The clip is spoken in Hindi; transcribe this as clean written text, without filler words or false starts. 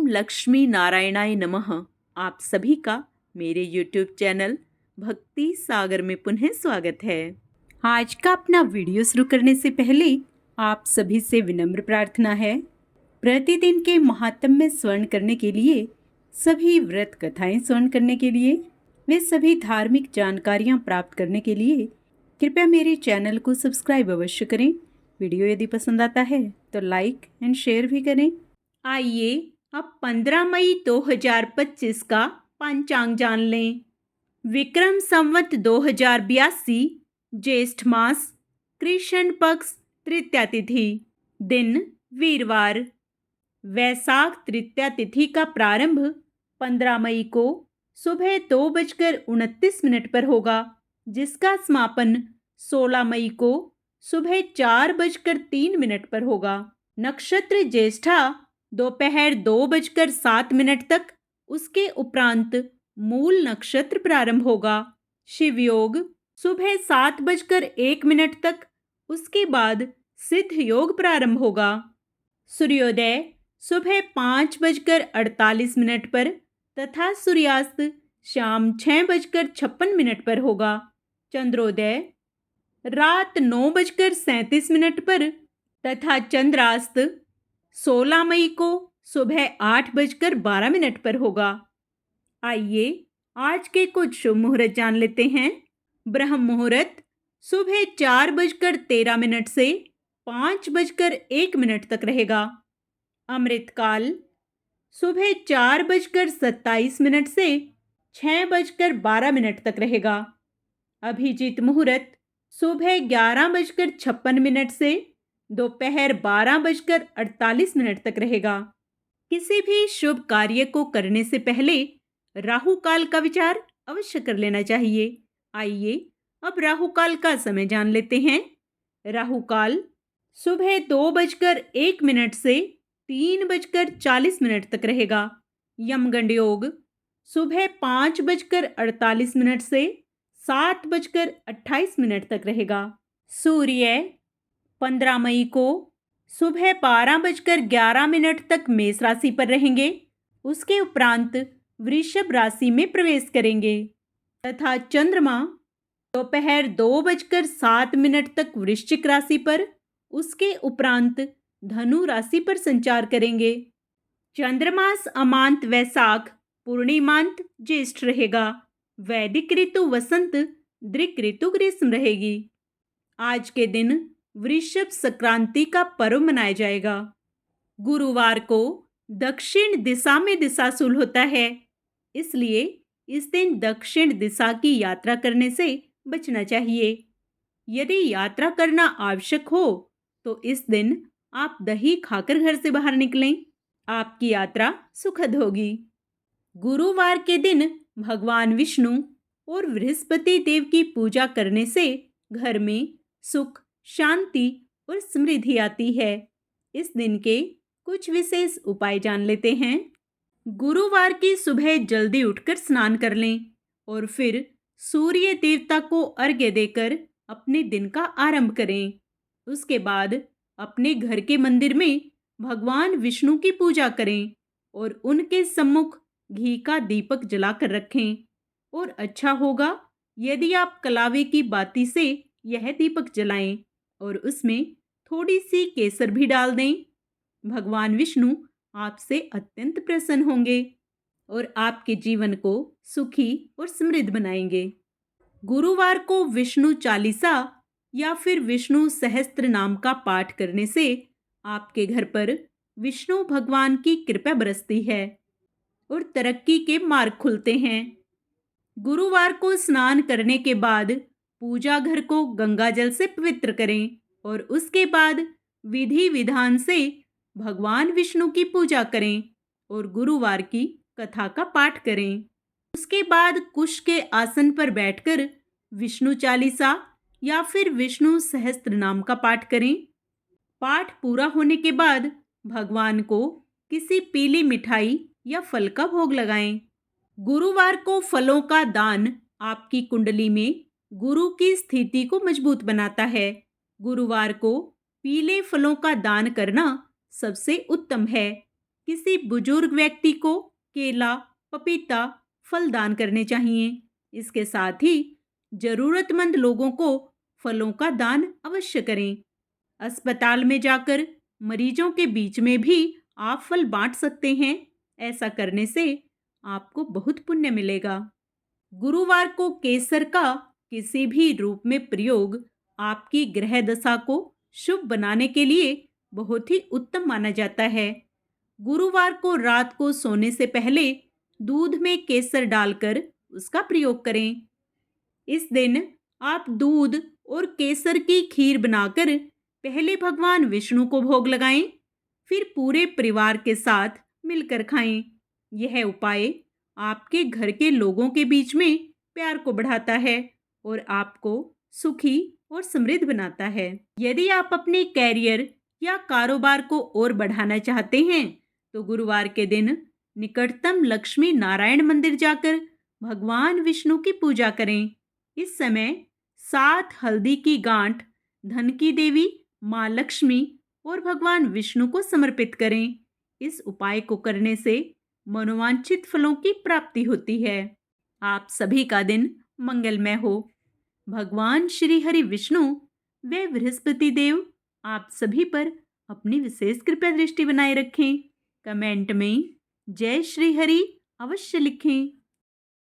लक्ष्मी नारायणाय नमः। आप सभी का मेरे YouTube चैनल भक्ति सागर में पुनः स्वागत है। आज का अपना वीडियो शुरू करने से पहले आप सभी से विनम्र प्रार्थना है, प्रतिदिन के महात्म्य में स्वर्ण करने के लिए, सभी व्रत कथाएं स्वर्ण करने के लिए, वे सभी धार्मिक जानकारियां प्राप्त करने के लिए कृपया मेरे चैनल को सब्सक्राइब अवश्य करें। वीडियो यदि पसंद आता है तो लाइक एंड शेयर भी करें। आइए अब 15 मई 2025 का पंचांग जान लें। विक्रम संवत 2082, ज्येष्ठ मास, कृष्ण पक्ष, तृतीया तिथि, दिन वीरवार। वैशाख तृतीया तिथि का प्रारंभ 15 मई को सुबह 2:29 पर होगा, जिसका समापन 16 मई को सुबह 4:03 पर होगा। नक्षत्र ज्येष्ठा दोपहर 2:07 तक, उसके उपरांत मूल नक्षत्र प्रारंभ होगा। शिव योग सुबह 7:01 तक, उसके बाद सिद्ध योग प्रारंभ होगा। सूर्योदय सुबह 5:48 पर तथा सूर्यास्त शाम 6:56 पर होगा। चंद्रोदय रात 9:37 पर तथा चंद्रास्त 16 मई को सुबह 8:12 पर होगा। आइए आज के कुछ शुभ मुहूर्त जान लेते हैं। ब्रह्म मुहूर्त सुबह 4:13 से 5:01 तक रहेगा। अमृतकाल सुबह 4:27 से 6:12 तक रहेगा। अभिजीत मुहूर्त सुबह 11:56 से दोपहर 12:48 तक रहेगा। किसी भी शुभ कार्य को करने से पहले राहु काल का विचार अवश्य कर लेना चाहिए। आइए अब राहु काल का समय जान लेते हैं। राहु काल सुबह 2:01 से 3:40 तक रहेगा। यमगंड योग सुबह 5:48 से 7:28 तक रहेगा। सूर्य 15 मई को सुबह 12:11 तक मेष राशि पर रहेंगे। उसके उपरांत वृषभ राशि में प्रवेश करेंगे तथा चंद्रमा दोपहर 2:07 तक वृश्चिक राशि पर, उसके उपरांत धनु राशि पर संचार करेंगे। चंद्रमास अमांत वैशाख, पूर्णिमांत ज्येष्ठ रहेगा। वैदिक ऋतु वसंत, दृक ऋतु ग्रीष्म रहेगी। आज के दिन वृषभ संक्रांति का पर्व मनाया जाएगा। गुरुवार को दक्षिण दिशा में दिशाशूल होता है, इसलिए इस दिन दक्षिण दिशा की यात्रा करने से बचना चाहिए। यदि यात्रा करना आवश्यक हो तो इस दिन आप दही खाकर घर से बाहर निकलें। आपकी यात्रा सुखद होगी। गुरुवार के दिन भगवान विष्णु और बृहस्पति देव की पूजा करने से घर में सुख, शांति और समृद्धि आती है। इस दिन के कुछ विशेष उपाय जान लेते हैं। गुरुवार की सुबह जल्दी उठकर स्नान कर लें और फिर सूर्य देवता को अर्घ्य देकर अपने दिन का आरंभ करें। उसके बाद अपने घर के मंदिर में भगवान विष्णु की पूजा करें और उनके सम्मुख घी का दीपक जलाकर रखें। और अच्छा होगा यदि आप कलावे की बाती से यह दीपक जलाएं और उसमें थोड़ी सी केसर भी डाल दें। भगवान विष्णु आपसे अत्यंत प्रसन्न होंगे और आपके जीवन को सुखी और समृद्ध बनाएंगे। गुरुवार को विष्णु चालीसा या फिर विष्णु सहस्त्र नाम का पाठ करने से आपके घर पर विष्णु भगवान की कृपा बरसती है और तरक्की के मार्ग खुलते हैं। गुरुवार को स्नान करने के बाद पूजा घर को गंगा जल से पवित्र करें और उसके बाद विधि विधान से भगवान विष्णु की पूजा करें और गुरुवार की कथा का पाठ करें। उसके बाद कुश के आसन पर बैठकर विष्णु चालीसा या फिर विष्णु सहस्त्र नाम का पाठ करें। पाठ पूरा होने के बाद भगवान को किसी पीली मिठाई या फल का भोग लगाएं। गुरुवार को फलों का दान आपकी कुंडली में गुरु की स्थिति को मजबूत बनाता है। गुरुवार को पीले फलों का दान करना सबसे उत्तम है। किसी बुजुर्ग व्यक्ति को केला, पपीता, फल दान करने चाहिए। इसके साथ ही जरूरतमंद लोगों को फलों का दान अवश्य करें। अस्पताल में जाकर मरीजों के बीच में भी आप फल बांट सकते हैं। ऐसा करने से आपको बहुत पुण्य मिलेगा। गुरुवार को केसर का किसी भी रूप में प्रयोग आपकी ग्रह दशा को शुभ बनाने के लिए बहुत ही उत्तम माना जाता है। गुरुवार को रात को सोने से पहले दूध में केसर डालकर उसका प्रयोग करें। इस दिन आप दूध और केसर की खीर बनाकर पहले भगवान विष्णु को भोग लगाएं, फिर पूरे परिवार के साथ मिलकर खाएं। यह उपाय आपके घर के लोगों के बीच में प्यार को बढ़ाता है और आपको सुखी और समृद्ध बनाता है। यदि आप अपने कैरियर या कारोबार को और बढ़ाना चाहते हैं तो गुरुवार के दिन निकटतम लक्ष्मी नारायण मंदिर जाकर भगवान विष्णु की पूजा करें। इस समय 7 हल्दी की गांठ धन की देवी माँ लक्ष्मी और भगवान विष्णु को समर्पित करें। इस उपाय को करने से मनोवांछित फलों की प्राप्ति होती है। आप सभी का दिन मंगलमय हो। भगवान श्री हरि विष्णु व बृहस्पति देव आप सभी पर अपनी विशेष कृपा दृष्टि बनाए रखें। कमेंट में जय श्री हरि अवश्य लिखें।